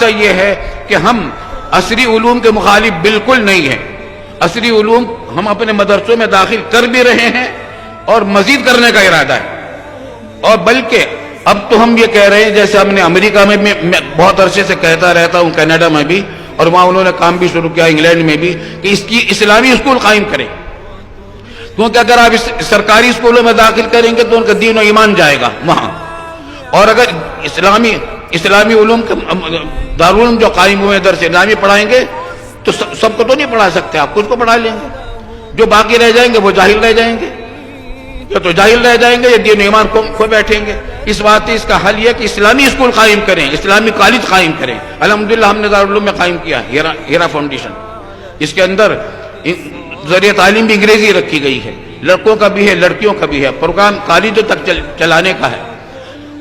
یہ ہے کہ ہم عصری علوم کے مخالف بالکل نہیں ہیں. عصری علوم ہم اپنے مدرسوں میں داخل کر بھی رہے ہیں اور مزید کرنے کا ارادہ ہے. اور بلکہ اب تو ہم یہ کہہ رہے ہیں، جیسے ہم نے امریکہ میں بہت عرصے سے کہتا رہتا ہوں، کینیڈا میں بھی، اور وہاں انہوں نے کام بھی شروع کیا، انگلینڈ میں بھی، کہ اس کی اسلامی اسکول قائم کریں. کیونکہ اگر آپ سرکاری اسکولوں میں داخل کریں گے تو ان کا دین و ایمان جائے گا وہاں. اور اگر اسلامی علوم کے دارالعلوم جو قائم ہوئے درس اسلامی پڑھائیں گے تو سب کو تو نہیں پڑھا سکتے، آپ کچھ کو پڑھا لیں گے. جو باقی رہ جائیں گے وہ جاہل رہ جائیں گے، یا تو جاہل رہ جائیں گے یا دین و ایمان کھو بیٹھیں گے. اس واسطے اس کا حل یہ کہ اسلامی اسکول قائم کریں، اسلامی کالج قائم کریں. الحمدللہ ہم نے دارالعلوم میں قائم کیا ہیرا فاؤنڈیشن. اس کے اندر ذریعہ تعلیم بھی انگریزی رکھی گئی ہے، لڑکوں کا بھی ہے لڑکیوں کا بھی ہے. پروگرام کالجوں تک چلانے کا ہے.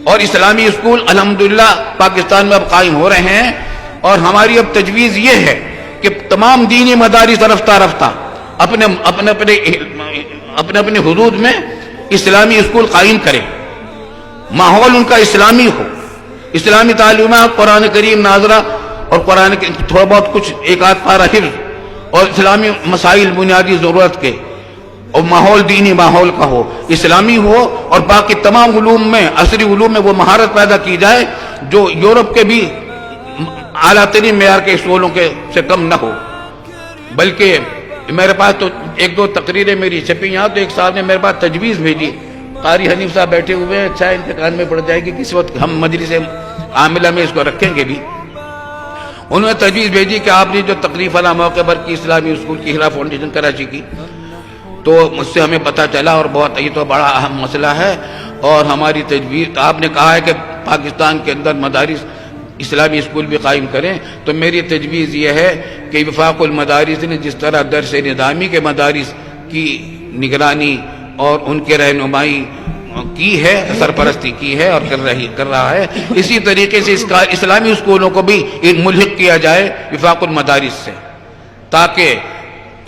اور اسلامی اسکول الحمدللہ پاکستان میں اب قائم ہو رہے ہیں. اور ہماری اب تجویز یہ ہے کہ تمام دینی مدارس رفتہ رفتہ اپنے حدود میں اسلامی اسکول قائم کریں. ماحول ان کا اسلامی ہو، اسلامی تعلیمات، قرآن کریم ناظرہ اور قرآن کے تھوڑا بہت کچھ ایک آدھ پارہ حفظ اور اسلامی مسائل بنیادی ضرورت کے، اور ماحول دینی ماحول کا ہو، اسلامی ہو. اور باقی تمام علوم میں، عصری علوم میں وہ مہارت پیدا کی جائے جو یورپ کے بھی اعلیٰ ترین معیار کے اسکولوں کے سے کم نہ ہو. بلکہ میرے پاس تو ایک دو تقریریں میری چھپی یہاں، تو ایک صاحب نے میرے پاس تجویز بھیجی. قاری حنیف صاحب بیٹھے ہوئے ہیں، اچھا ان کے کان میں پڑ جائے گی، کسی وقت ہم مجلس عاملہ میں اس کو رکھیں گے بھی. انہوں نے تجویز بھیجی کہ آپ نے جو تقریب فلاں موقع پر کی اسلامی اسکول کی ہیرا فاؤنڈیشن کراچی کی، تو مجھ سے ہمیں پتہ چلا، اور بہت یہ تو بڑا اہم مسئلہ ہے. اور ہماری تجویز، آپ نے کہا ہے کہ پاکستان کے اندر مدارس اسلامی اسکول بھی قائم کریں، تو میری تجویز یہ ہے کہ وفاق المدارس نے جس طرح درس نظامی کے مدارس کی نگرانی اور ان کے رہنمائی کی ہے، سرپرستی کی ہے اور کر رہا ہے، اسی طریقے سے اسلامی اسکولوں کو بھی ملحق کیا جائے وفاق المدارس سے، تاکہ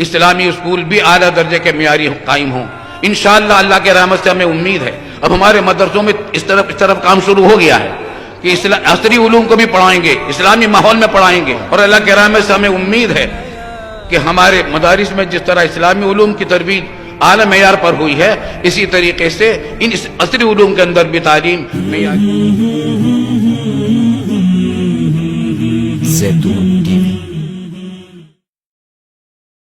اسلامی اسکول بھی اعلیٰ درجے کے معیاری قائم ہوں. انشاءاللہ اللہ کے رحمت سے ہمیں امید ہے. اب ہمارے مدرسوں میں اس طرف کام شروع ہو گیا ہے کہ عصری علوم کو بھی پڑھائیں گے، اسلامی ماحول میں پڑھائیں گے. اور اللہ کے رحمت سے ہمیں امید ہے کہ ہمارے مدارس میں جس طرح اسلامی علوم کی ترویج اعلیٰ معیار پر ہوئی ہے، اسی طریقے سے ان عصری علوم کے اندر بھی تعلیم معیاری.